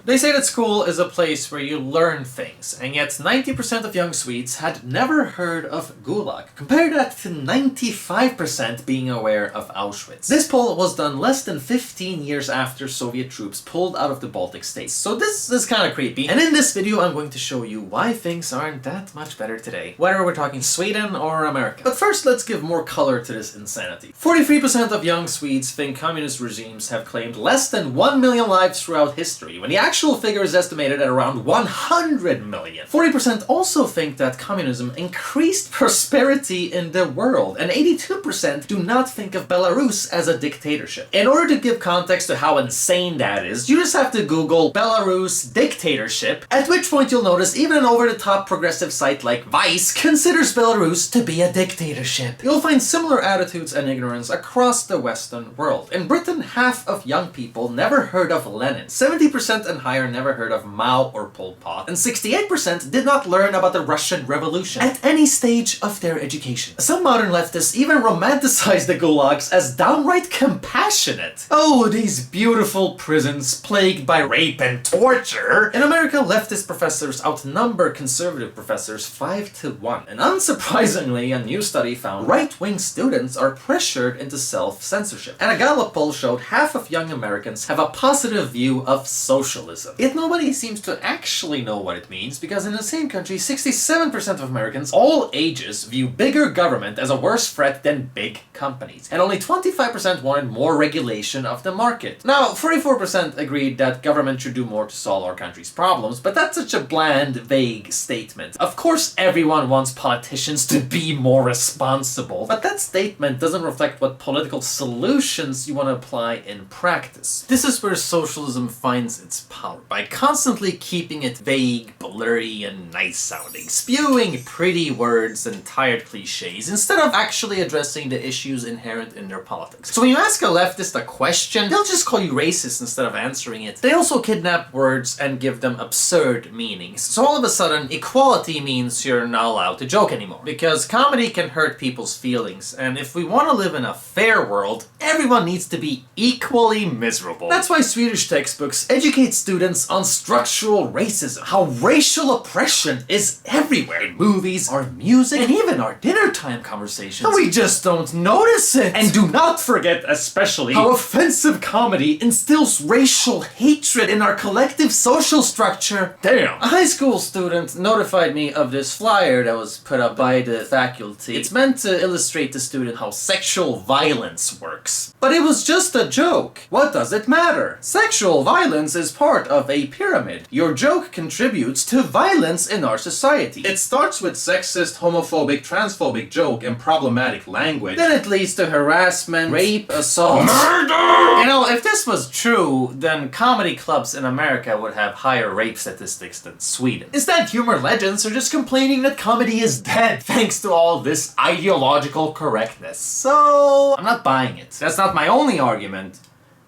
They say that school is a place where you learn things, and yet 90% of young Swedes had never heard of Gulag. Compare that to 95% being aware of Auschwitz. This poll was done less than 15 years after Soviet troops pulled out of the Baltic states, so this is kind of creepy. And in this video I'm going to show you why things aren't that much better today, whether we're talking Sweden or America. But first, let's give more color to this insanity. 43% of young Swedes think communist regimes have claimed less than 1 million lives throughout history, when the actual figure is estimated at around 100 million. 40% also think that communism increased prosperity in the world, and 82% do not think of Belarus as a dictatorship. In order to give context to how insane that is, you just have to Google Belarus dictatorship, at which point you'll notice even an over-the-top progressive site like Vice considers Belarus to be a dictatorship. You'll find similar attitudes and ignorance across the Western world. In Britain, half of young people never heard of Lenin, 70% and higher never heard of Mao or Pol Pot, and 68% did not learn about the Russian Revolution at any stage of their education. Some modern leftists even romanticize the gulags as downright compassionate. Oh, these beautiful prisons plagued by rape and torture. In America, leftist professors outnumber conservative professors 5-1. And unsurprisingly, a new study found right-wing students are pressured into self-censorship. And a Gallup poll showed half of young Americans have a positive view of socialism. Yet nobody seems to actually know what it means, because in the same country, 67% of Americans, all ages, view bigger government as a worse threat than big companies. And only 25% wanted more regulation of the market. Now, 44% agreed that government should do more to solve our country's problems, but that's such a bland, vague statement. Of course, everyone wants politicians to be more responsible, but that statement doesn't reflect what political solutions you want to apply in practice. This is where socialism finds its power, by constantly keeping it vague, blurry, and nice-sounding, spewing pretty words and tired cliches, instead of actually addressing the issues inherent in their politics. So when you ask a leftist a question, they'll just call you racist instead of answering it. They also kidnap words and give them absurd meanings. So all of a sudden, equality means you're not allowed to joke anymore, because comedy can hurt people's feelings, and if we want to live in a fair world, everyone needs to be equally miserable. That's why Swedish textbooks educate students on structural racism, how racial oppression is everywhere, in movies, our music, and even our dinner time conversations. And we just don't notice it. And do not forget, especially, how offensive comedy instills racial hatred in our collective social structure. Damn. A high school student notified me of this flyer that was put up by the faculty. It's meant to illustrate to students how sexual violence works. But it was just a joke. What does it matter? Sexual violence is part of a pyramid. Your joke contributes to violence in our society. It starts with sexist, homophobic, transphobic joke and problematic language. Then it leads to harassment, rape, assault, murder! You know, if this was true, then comedy clubs in America would have higher rape statistics than Sweden. Instead, humor legends are just complaining that comedy is dead thanks to all this ideological correctness. So, I'm not buying it. That's not my only argument,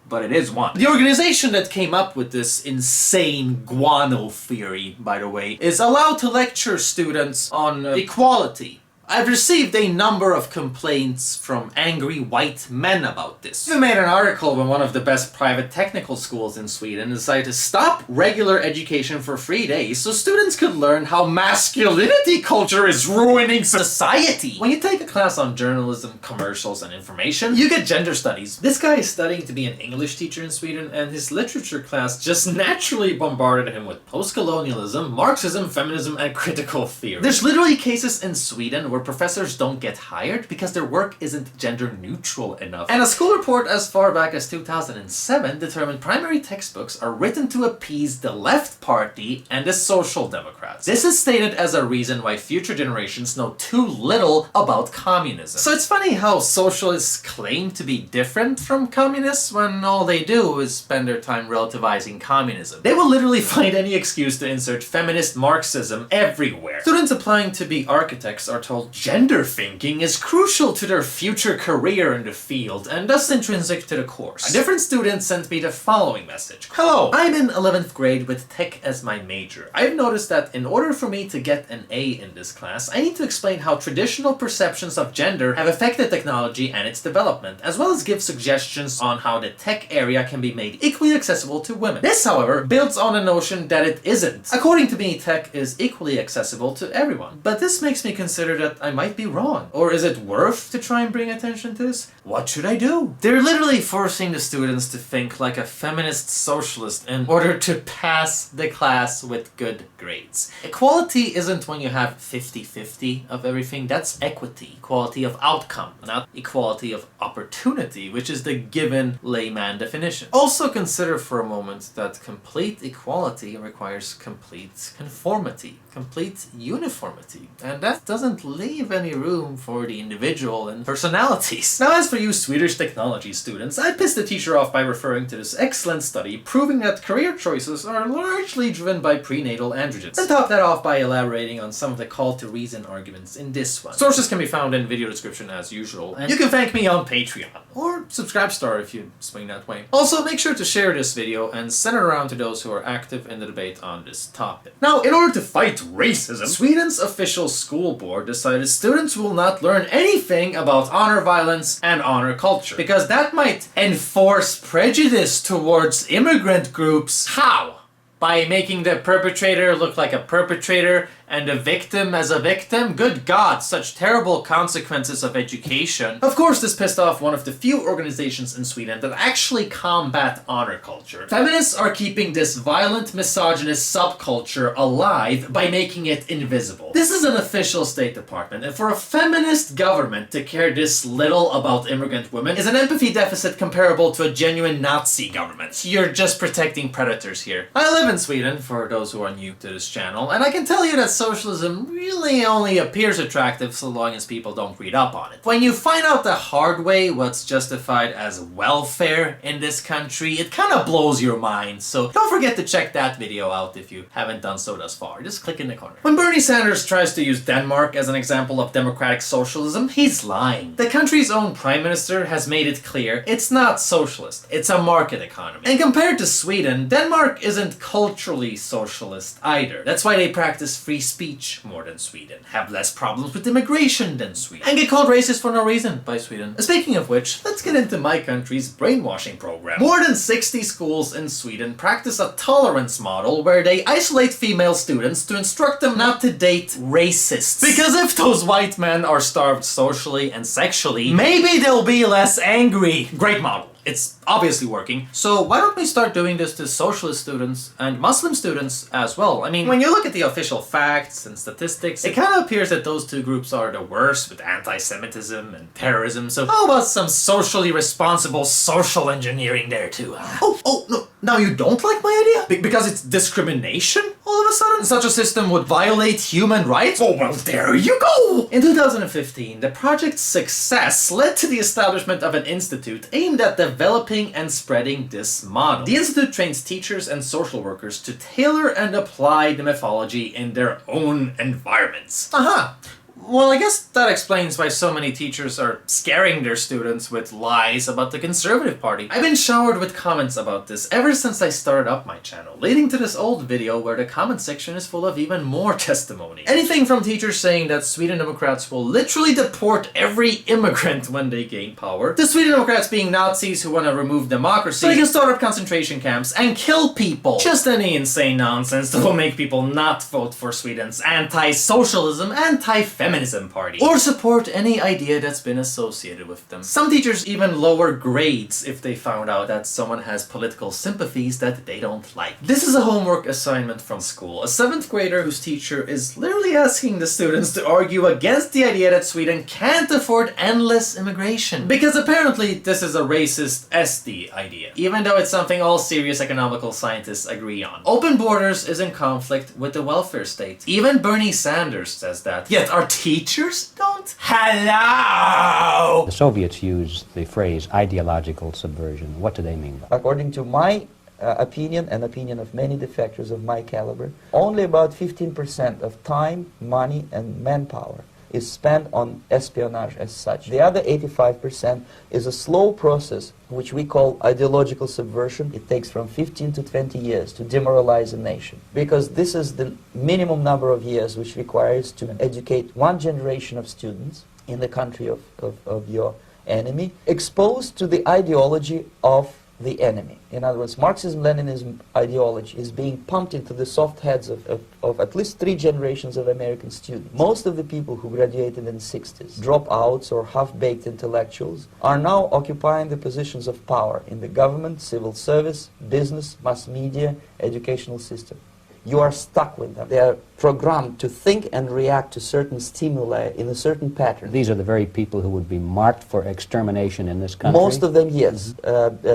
but it is one. The organization that came up with this insane guano theory, by the way, is allowed to lecture students on equality. I've received a number of complaints from angry white men about this. We made an article when one of the best private technical schools in Sweden decided to stop regular education for 3 days so students could learn how masculinity culture is ruining society. When you take a class on journalism, commercials, and information, you get gender studies. This guy is studying to be an English teacher in Sweden, and his literature class just naturally bombarded him with post-colonialism, Marxism, feminism, and critical theory. There's literally cases in Sweden where professors don't get hired because their work isn't gender neutral enough. And a school report as far back as 2007 determined primary textbooks are written to appease the left party and the social democrats. This is stated as a reason why future generations know too little about communism. So it's funny how socialists claim to be different from communists when all they do is spend their time relativizing communism. They will literally find any excuse to insert feminist Marxism everywhere. Students applying to be architects are told example, gender thinking is crucial to their future career in the field and thus intrinsic to the course. A different student sent me the following message. Hello, I'm in 11th grade with tech as my major. I've noticed that in order for me to get an A in this class, I need to explain how traditional perceptions of gender have affected technology and its development, as well as give suggestions on how the tech area can be made equally accessible to women. This, however, builds on the notion that it isn't. According to me, tech is equally accessible to everyone. But this makes me consider that I might be wrong. Or is it worth to try and bring attention to this? What should I do? They're literally forcing the students to think like a feminist socialist in order to pass the class with good grades. Equality isn't when you have 50-50 of everything, that's equity. Equality of outcome, not equality of opportunity, which is the given layman definition. Also consider for a moment that complete equality requires complete conformity, complete uniformity, and that doesn't leave any room for the individual and personalities. Now, as for you Swedish technology students, I pissed the teacher off by referring to this excellent study proving that career choices are largely driven by prenatal androgens, and top that off by elaborating on some of the call to reason arguments in this one. Sources can be found in video description as usual, and you can thank me on Patreon, or Subscribestar if you swing that way. Also, make sure to share this video and send it around to those who are active in the debate on this topic. Now, in order to fight racism, Sweden's official school board decided students will not learn anything about honor violence and honor culture, because that might enforce prejudice towards immigrant groups. How? By making the perpetrator look like a perpetrator and the victim as a victim? Good God, such terrible consequences of education. Of course, this pissed off one of the few organizations in Sweden that actually combat honor culture. Feminists are keeping this violent, misogynist subculture alive by making it invisible. This is an official State Department, and for a feminist government to care this little about immigrant women is an empathy deficit comparable to a genuine Nazi government. You're just protecting predators here. I live in Sweden, for those who are new to this channel, and I can tell you that socialism really only appears attractive so long as people don't read up on it. When you find out the hard way what's justified as welfare in this country, it kind of blows your mind, so don't forget to check that video out if you haven't done so thus far. Just click in the corner. When Bernie Sanders tries to use Denmark as an example of democratic socialism, he's lying. The country's own prime minister has made it clear it's not socialist, it's a market economy. And compared to Sweden, Denmark isn't culturally socialist either. That's why they practice free speech more than Sweden, have less problems with immigration than Sweden, and get called racist for no reason by Sweden. Speaking of which, let's get into my country's brainwashing program. More than 60 schools in Sweden practice a tolerance model where they isolate female students to instruct them not to date racists. Because if those white men are starved socially and sexually, maybe they'll be less angry. Great model. It's obviously working. So why don't we start doing this to socialist students and Muslim students as well? I mean, when you look at the official facts and statistics, it kind of appears that those two groups are the worst with anti-Semitism and terrorism. So how about some socially responsible social engineering there too, huh? Oh, no. Now you don't like my idea? Because it's discrimination all of a sudden? Such a system would violate human rights? Oh, well, there you go! In 2015, the project's success led to the establishment of an institute aimed at developing and spreading this model. The institute trains teachers and social workers to tailor and apply the mythology in their own environments. Aha! Well, I guess that explains why so many teachers are scaring their students with lies about the Conservative Party. I've been showered with comments about this ever since I started up my channel, leading to this old video where the comment section is full of even more testimony. Anything from teachers saying that Sweden Democrats will literally deport every immigrant when they gain power, to Sweden Democrats being Nazis who want to remove democracy so they can start up concentration camps and kill people. Just any insane nonsense that will make people not vote for Sweden's anti-socialism, anti-feminism party, or support any idea that's been associated with them. Some teachers even lower grades if they found out that someone has political sympathies that they don't like. This is a homework assignment from school. A 7th grader whose teacher is literally asking the students to argue against the idea that Sweden can't afford endless immigration. Because apparently this is a racist SD idea, even though it's something all serious economical scientists agree on. Open borders is in conflict with the welfare state. Even Bernie Sanders says that. Yet our teachers don't? Hello! The Soviets used the phrase ideological subversion. What do they mean by that? According to my opinion and opinion of many defectors of my caliber, only about 15% of time, money and manpower is spent on espionage as such. The other 85% is a slow process which we call ideological subversion. It takes from 15 to 20 years to demoralize a nation, because this is the minimum number of years which requires to educate one generation of students in the country of your enemy, exposed to the ideology of the enemy. In other words, Marxism-Leninism ideology is being pumped into the soft heads of at least 3 generations of American students. Most of the people who graduated in the 60s, dropouts or half-baked intellectuals, are now occupying the positions of power in the government, civil service, business, mass media, educational system. You are stuck with them. They are programmed to think and react to certain stimuli in a certain pattern. These are the very people who would be marked for extermination in this country? Most of them, yes.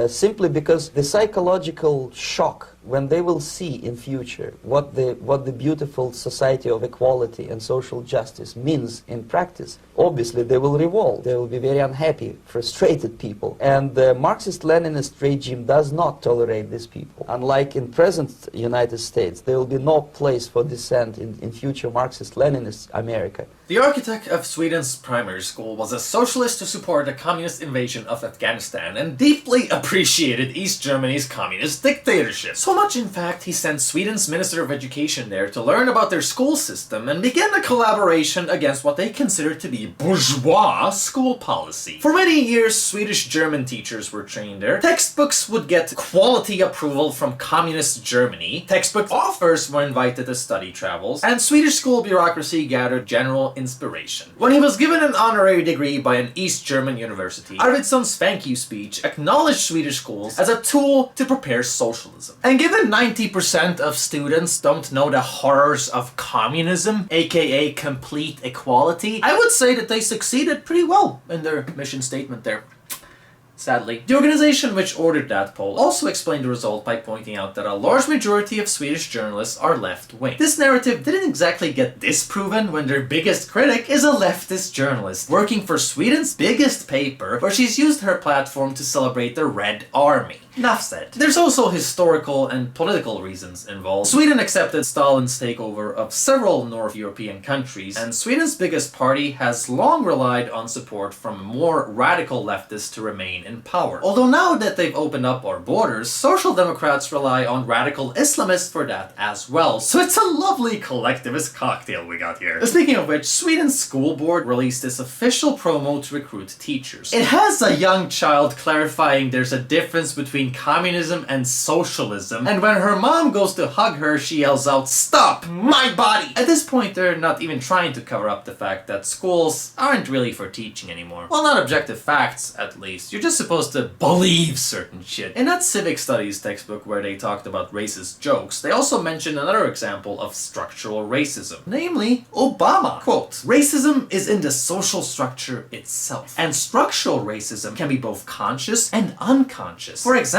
Simply because the psychological shock when they will see in future what the beautiful society of equality and social justice means in practice, obviously they will revolt. They will be very unhappy, frustrated people. And the Marxist-Leninist regime does not tolerate these people. Unlike in present United States, there will be no place for dissent in future Marxist-Leninist America. The architect of Sweden's primary school was a socialist who supported the communist invasion of Afghanistan and deeply appreciated East Germany's communist dictatorship. So much, in fact, he sent Sweden's Minister of Education there to learn about their school system and begin a collaboration against what they considered to be bourgeois school policy. For many years, Swedish-German teachers were trained there. Textbooks would get quality approval from communist Germany. Textbook authors were invited to study travels, and Swedish school bureaucracy gathered general inspiration. When he was given an honorary degree by an East German university, Arvidsson's thank you speech acknowledged Swedish schools as a tool to prepare socialism. And given 90% of students don't know the horrors of communism, aka complete equality, I would say that they succeeded pretty well in their mission statement there. Sadly. The organization which ordered that poll also explained the result by pointing out that a large majority of Swedish journalists are left-wing. This narrative didn't exactly get disproven when their biggest critic is a leftist journalist working for Sweden's biggest paper, where she's used her platform to celebrate the Red Army. Enough said. There's also historical and political reasons involved. Sweden accepted Stalin's takeover of several North European countries, and Sweden's biggest party has long relied on support from more radical leftists to remain in power. Although now that they've opened up our borders, Social Democrats rely on radical Islamists for that as well. So it's a lovely collectivist cocktail we got here. Speaking of which, Sweden's school board released this official promo to recruit teachers. It has a young child clarifying there's a difference between communism and socialism, and when her mom goes to hug her, she yells out, "Stop! My body!" At this point, they're not even trying to cover up the fact that schools aren't really for teaching anymore. Well, not objective facts, at least. You're just supposed to believe certain shit. In that civic studies textbook where they talked about racist jokes, they also mentioned another example of structural racism, namely Obama. Quote, "Racism is in the social structure itself, and structural racism can be both conscious and unconscious. For example,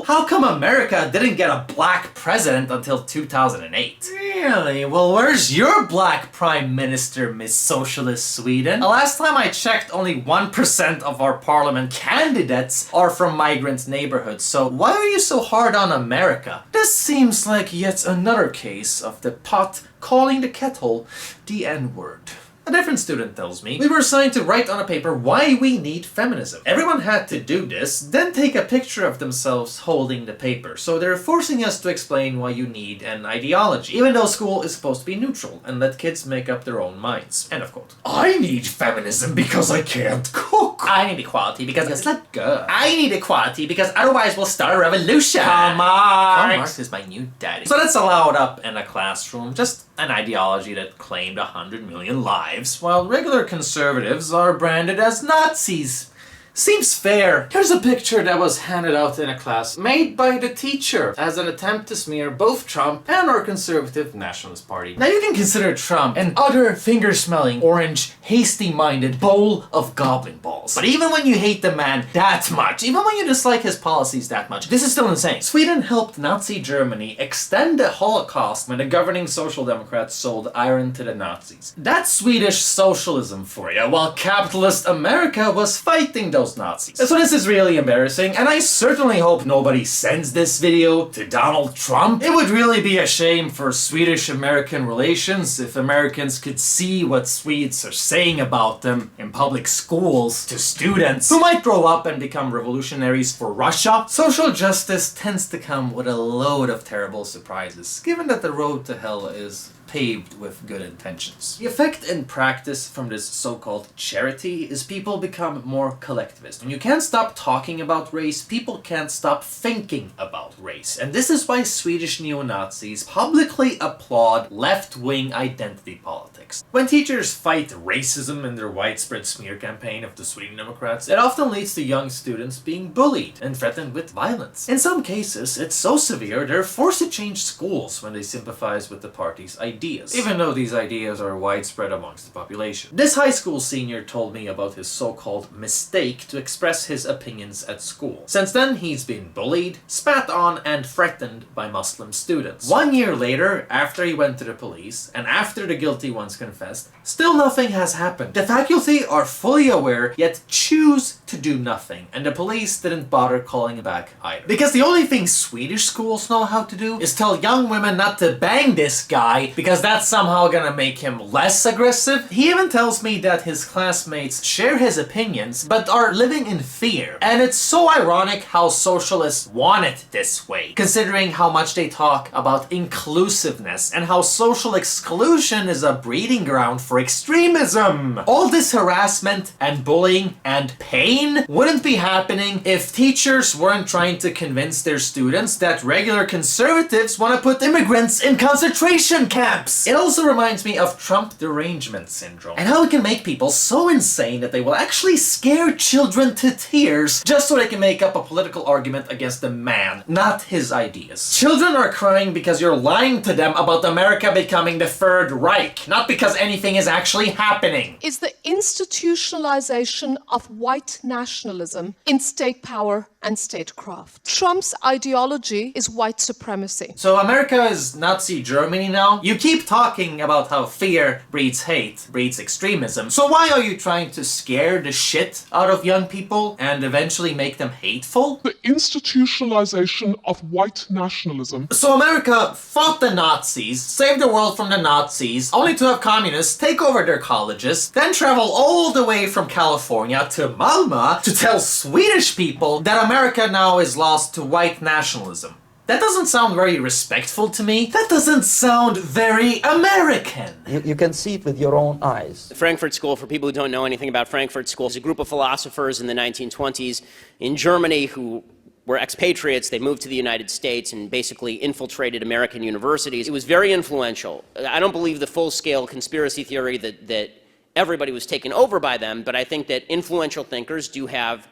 how come America didn't get a black president until 2008? Really? Well, where's your black prime minister, Miss Socialist Sweden? The last time I checked, only 1% of our parliament candidates are from migrant neighborhoods, so why are you so hard on America?" This seems like yet another case of the pot calling the kettle the N-word. A different student tells me, "We were assigned to write on a paper why we need feminism. Everyone had to do this, then take a picture of themselves holding the paper. So they're forcing us to explain why you need an ideology, even though school is supposed to be neutral and let kids make up their own minds." End of quote. I need feminism because I can't cook. I need equality because it's not good. I need equality because otherwise we'll start a revolution. Come on. Karl Marx is my new daddy. So let's allow it up in a classroom. Just an ideology that claimed 100 million lives, while regular conservatives are branded as Nazis. Seems fair. Here's a picture that was handed out in a class made by the teacher as an attempt to smear both Trump and our conservative nationalist party. Now you can consider Trump an utter finger-smelling, orange, hasty-minded bowl of goblin balls. But even when you hate the man that much, even when you dislike his policies that much, this is still insane. Sweden helped Nazi Germany extend the Holocaust when the governing Social Democrats sold iron to the Nazis. That's Swedish socialism for you, while capitalist America was fighting those those Nazis. So this is really embarrassing, and I certainly hope nobody sends this video to Donald Trump. It would really be a shame for Swedish-American relations if Americans could see what Swedes are saying about them in public schools to students who might grow up and become revolutionaries for Russia. Social justice tends to come with a load of terrible surprises, given that the road to hell is paved with good intentions. The effect in practice from this so-called charity is people become more collectivist. When you can't stop talking about race, people can't stop thinking about race. And this is why Swedish neo-Nazis publicly applaud left-wing identity politics. When teachers fight racism in their widespread smear campaign of the Sweden Democrats, it often leads to young students being bullied and threatened with violence. In some cases, it's so severe they're forced to change schools when they sympathize with the party's ideas, even though these ideas are widespread amongst the population. This high school senior told me about his so-called mistake to express his opinions at school. Since then, he's been bullied, spat on, and threatened by Muslim students. 1 year later, after he went to the police, and after the guilty ones confessed, still nothing has happened. The faculty are fully aware, yet choose to do nothing, and the police didn't bother calling him back either. Because the only thing Swedish schools know how to do is tell young women not to bang this guy, because that's somehow gonna make him less aggressive. He even tells me that his classmates share his opinions, but are living in fear. And it's so ironic how socialists want it this way, considering how much they talk about inclusiveness and how social exclusion is a breeding ground for extremism. All this harassment and bullying and pain wouldn't be happening if teachers weren't trying to convince their students that regular conservatives want to put immigrants in concentration camps. It also reminds me of Trump derangement syndrome, and how it can make people so insane that they will actually scare children to tears just so they can make up a political argument against the man, not his ideas. Children are crying because you're lying to them about America becoming the Third Reich, not because anything is actually happening. Is the institutionalization of white nationalism in state power and statecraft. Trump's ideology is white supremacy. So America is Nazi Germany now? You keep talking about how fear breeds hate, breeds extremism. So why are you trying to scare the shit out of young people and eventually make them hateful? The institutionalization of white nationalism. So America fought the Nazis, saved the world from the Nazis, only to have communists take over their colleges, then travel all the way from California to Malmö to tell Swedish people that America now is lost to white nationalism. That doesn't sound very respectful to me. That doesn't sound very American. You can see it with your own eyes. The Frankfurt School, for people who don't know anything about Frankfurt School, is a group of philosophers in the 1920s in Germany who were expatriates. They moved to the United States and basically infiltrated American universities. It was very influential. I don't believe the full-scale conspiracy theory that everybody was taken over by them, but I think that influential thinkers do have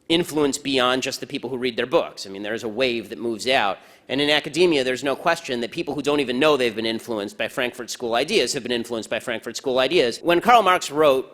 influence beyond just the people who read their books. I mean, there's a wave that moves out. And in academia, there's no question that people who don't even know they've been influenced by Frankfurt School ideas have been influenced by Frankfurt School ideas. When Karl Marx wrote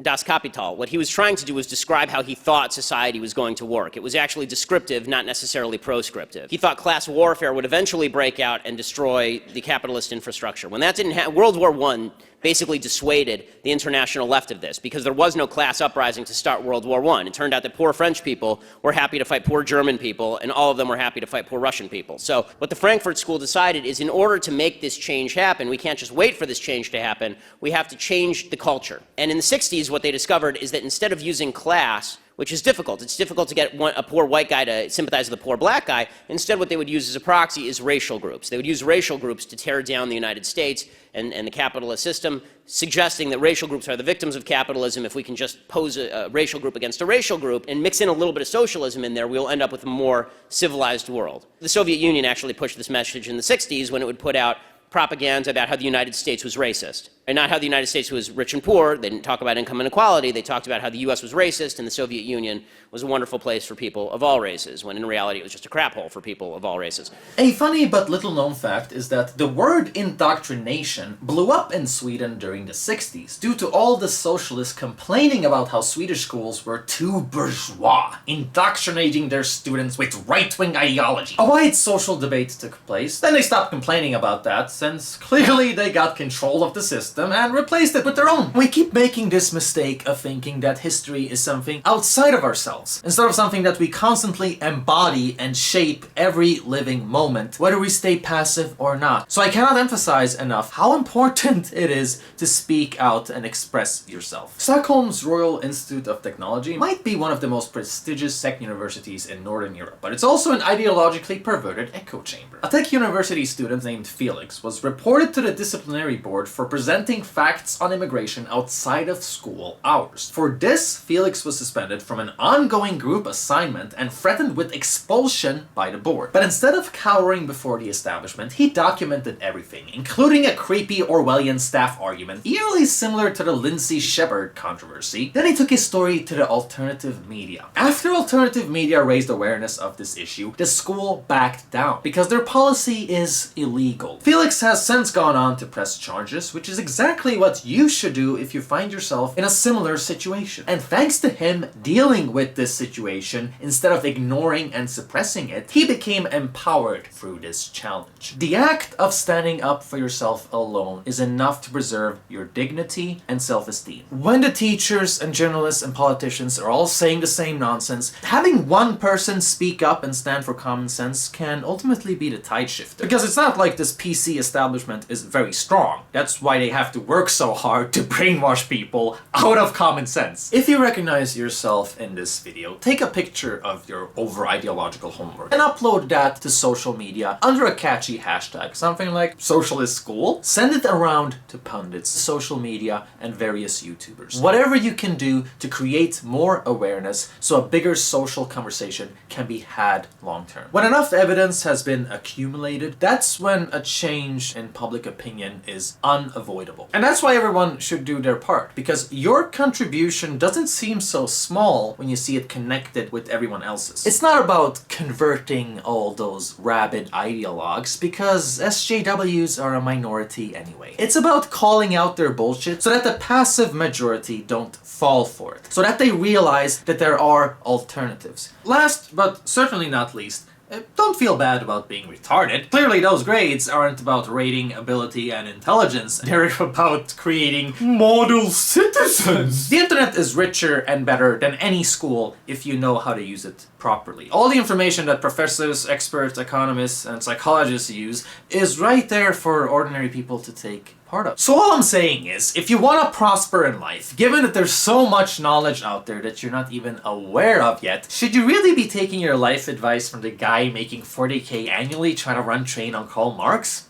Das Kapital, what he was trying to do was describe how he thought society was going to work. It was actually descriptive, not necessarily proscriptive. He thought class warfare would eventually break out and destroy the capitalist infrastructure. When that didn't happen, World War I basically dissuaded the international left of this because there was no class uprising to start World War I. It turned out that poor French people were happy to fight poor German people, and all of them were happy to fight poor Russian people. So what the Frankfurt School decided is in order to make this change happen, we can't just wait for this change to happen, we have to change the culture. And in the 60s, what they discovered is that instead of using class, which is difficult. It's difficult to get a poor white guy to sympathize with a poor black guy. Instead, what they would use as a proxy is racial groups. They would use racial groups to tear down the United States and the capitalist system, suggesting that racial groups are the victims of capitalism. If we can just pose a racial group against a racial group and mix in a little bit of socialism in there, we'll end up with a more civilized world. The Soviet Union actually pushed this message in the 60s when it would put out propaganda about how the United States was racist. And not how the United States was rich and poor. They didn't talk about income inequality. They talked about how the US was racist and the Soviet Union was a wonderful place for people of all races, when in reality it was just a crap hole for people of all races. A funny but little known fact is that the word indoctrination blew up in Sweden during the 60s due to all the socialists complaining about how Swedish schools were too bourgeois, indoctrinating their students with right-wing ideology. A wide social debate took place, then they stopped complaining about that since clearly they got control of the system system and replaced it with their own. We keep making this mistake of thinking that history is something outside of ourselves, instead of something that we constantly embody and shape every living moment, whether we stay passive or not. So I cannot emphasize enough how important it is to speak out and express yourself. Stockholm's Royal Institute of Technology might be one of the most prestigious tech universities in Northern Europe, but it's also an ideologically perverted echo chamber. A tech university student named Felix was reported to the disciplinary board for presenting facts on immigration outside of school hours. For this, Felix was suspended from an ongoing group assignment and threatened with expulsion by the board. But instead of cowering before the establishment, he documented everything, including a creepy Orwellian staff argument, eerily similar to the Lindsay Shepard controversy. Then he took his story to the alternative media. After alternative media raised awareness of this issue, the school backed down because their policy is illegal. Felix has since gone on to press charges, which is exactly what you should do if you find yourself in a similar situation. And thanks to him dealing with this situation, instead of ignoring and suppressing it, he became empowered through this challenge. The act of standing up for yourself alone is enough to preserve your dignity and self-esteem. When the teachers and journalists and politicians are all saying the same nonsense, having one person speak up and stand for common sense can ultimately be the tide shifter. Because it's not like this PC establishment is very strong. That's why they have to work so hard to brainwash people out of common sense. If you recognize yourself in this video, take a picture of your over-ideological homework and upload that to social media under a catchy hashtag, something like socialist school. Send it around to pundits, social media, and various YouTubers. Whatever you can do to create more awareness so a bigger social conversation can be had long term. When enough evidence has been accumulated, that's when a change in public opinion is unavoidable. And that's why everyone should do their part, because your contribution doesn't seem so small when you see it connected with everyone else's. It's not about converting all those rabid ideologues, because SJWs are a minority anyway. It's about calling out their bullshit so that the passive majority don't fall for it, so that they realize that there are alternatives. Last but certainly not least, don't feel bad about being retarded. Clearly those grades aren't about rating ability and intelligence. They're about creating model citizens. The internet is richer and better than any school if you know how to use it properly. All the information that professors, experts, economists, and psychologists use is right there for ordinary people to take part of. So all I'm saying is, if you want to prosper in life, given that there's so much knowledge out there that you're not even aware of yet, should you really be taking your life advice from the guy making 40k annually trying to run train on Karl Marx?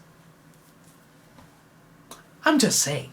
I'm just saying.